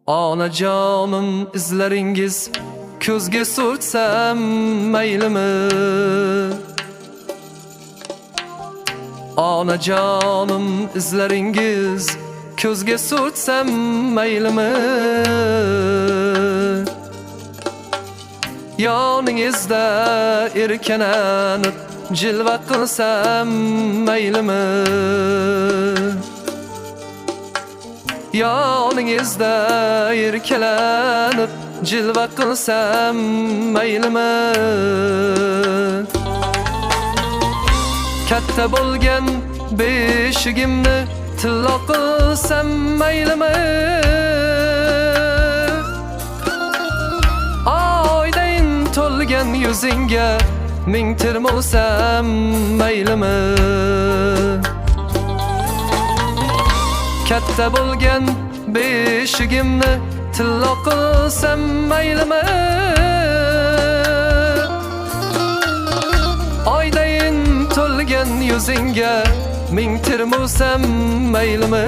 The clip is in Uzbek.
Onajonim izlaringiz ko'zga surtsam maylimi? Onajonim izlaringiz ko'zga surtsam maylimi? Yoningizda erkalanib jilva qilsam maylimi? Yoningizda erkalanib jilva qilsam maylimi? Katta bo'lgan beshigimni tillo qilsam maylimi? Oydayin to'lgan yuzingga ming tirmolsam maylimi? Katta bo'lgan beshigimni tillo qilsam maylimi? Oydayin to'lgan yuzingga ming tirmolsam maylimi?